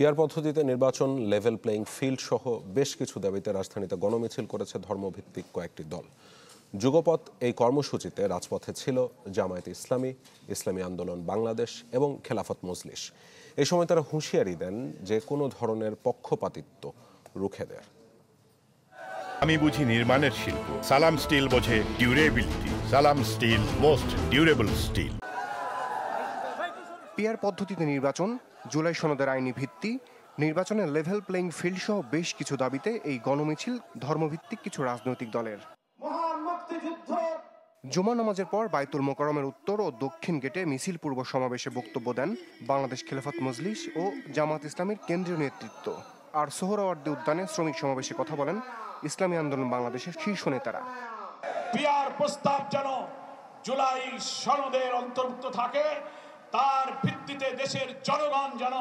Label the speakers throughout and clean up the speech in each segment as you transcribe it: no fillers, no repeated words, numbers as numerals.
Speaker 1: PR পদ্ধতিতে নির্বাচন, level playing field সহ বেশ কিছু দাবিতে রাজধানীতে গণমিছিল করেছে ধর্মভিত্তিক কয়েকটি দল। যুগপথ এই কর্মসূচিতে রাজপথে ছিল জামায়াতে ইসলামী, ইসলামী আন্দোলন বাংলাদেশ এবং খেলাফত মজলিস। এই সময় তারা হুঁশিয়ারি দেন যে কোনো ধরনের পক্ষপাতিত্ব রুখে দেয়।
Speaker 2: আমি বুঝি নির্মাণের শিল্প, সালাম স্টিল বোঝে ডিউরেবিলিটি। সালাম steel, most durable steel.
Speaker 3: PR পদ্ধতিতে নির্বাচন, জুলাই সনদের আইনি ভিত্তি, নির্বাচনের লেভেল প্লেইং ফিল্ড সহ বেশ কিছু দাবিতে এই গণমিছিল ধর্মভিত্তিক কিছু রাজনৈতিক দলের। জুমা নামাজের পর বায়তুল মোকাররমের উত্তর ও দক্ষিণ গেটে মিছিল পূর্ব সমাবেশে বক্তব্য দেন বাংলাদেশ খেলাফত মজলিস ও জামায়াত ইসলামীর কেন্দ্রীয় নেতৃত্ব। আর সোহরাওয়ার্দী উদ্যানে শ্রমিক সমাবেশে কথা বলেন ইসলামী আন্দোলন বাংলাদেশের শীর্ষ নেতারা।
Speaker 4: পিআর প্রস্তাব যেন জুলাই সনদের অন্তর্ভুক্ত থাকে, তার ভিত্তিতে দেশের জনগণ যেন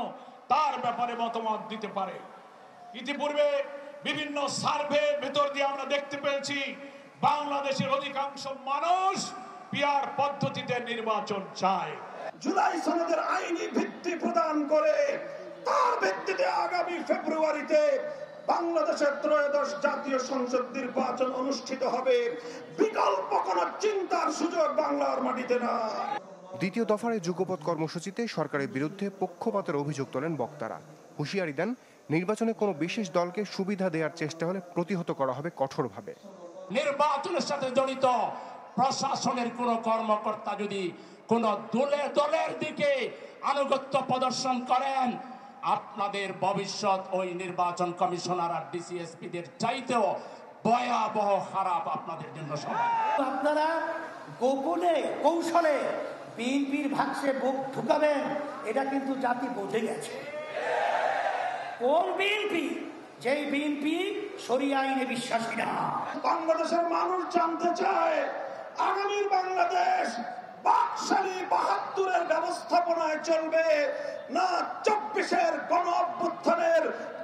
Speaker 4: তার ব্যাপারে মতামত দিতে পারে। ইতিপূর্বে বিভিন্ন সার্ভের ভেতর দিয়ে আমরা দেখতে পেয়েছি বাংলাদেশের অধিকাংশ মানুষ পিআর পদ্ধতিতে নির্বাচন চায়।
Speaker 5: জুলাই সনদের আইনি ভিত্তি প্রদান করে তার ভিত্তিতে আগামী ফেব্রুয়ারিতে বাংলাদেশের ত্রয়োদশ জাতীয় সংসদ নির্বাচন অনুষ্ঠিত হবে। বিকল্প কোনো চিন্তার সুযোগ বাংলার মাটিতে না।
Speaker 3: দ্বিতীয় দফার এই যুগপৎ কর্মসূচিতে সরকারের বিরুদ্ধে পক্ষপাতের অভিযোগ তোলেন বক্তারা। হুঁশিয়ারি দেন নির্বাচনে কোনো বিশেষ দলকে সুবিধা দেওয়ার চেষ্টা হলে প্রতিহত করা হবে কঠোরভাবে।
Speaker 4: নির্বাচনের সাথে জড়িত প্রশাসনের কোন কর্মকর্তা যদি কোন দলের দিকে আনুগত্য প্রদর্শন করেন, আপনাদের ভবিষ্যৎ ওই নির্বাচন কমিশনার আর ডিসিএসপিদের চাইতেও ভয়াবহ খারাপ আপনাদের জন্য।
Speaker 6: আপনারা গোপনে কৌশলে বিএনপির ভাগসে বুক ঢুকাবেন, এটা কিন্তু জাতি বুঝে গেছে। কোন বিএনপি? যেই বিএনপি শরিয়া আইনে বিশ্বাসী না।
Speaker 5: বাংলাদেশের মানুষ জানতে চায় আগামীর বাংলাদেশ বাকশালী ৭২-এর ব্যবস্থাপনায় চলবে না ২৪-এর গণ অভ্যুত্থানের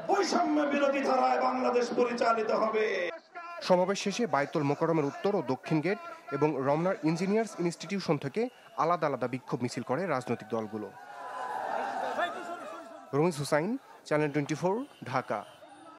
Speaker 5: বৈষম্য বিরোধী ধারায় বাংলাদেশ পরিচালিত হবে।
Speaker 3: সমাবেশ শেষে বায়তুল মোকাররমের উত্তর ও দক্ষিণ গেট এবং রমনার ইঞ্জিনিয়ার্স ইনস্টিটিউশন থেকে আলাদা আলাদা বিক্ষোভ মিছিল করে রাজনৈতিক দলগুলো। রমিজ হুসাইন, চ্যানেল 24, ঢাকা।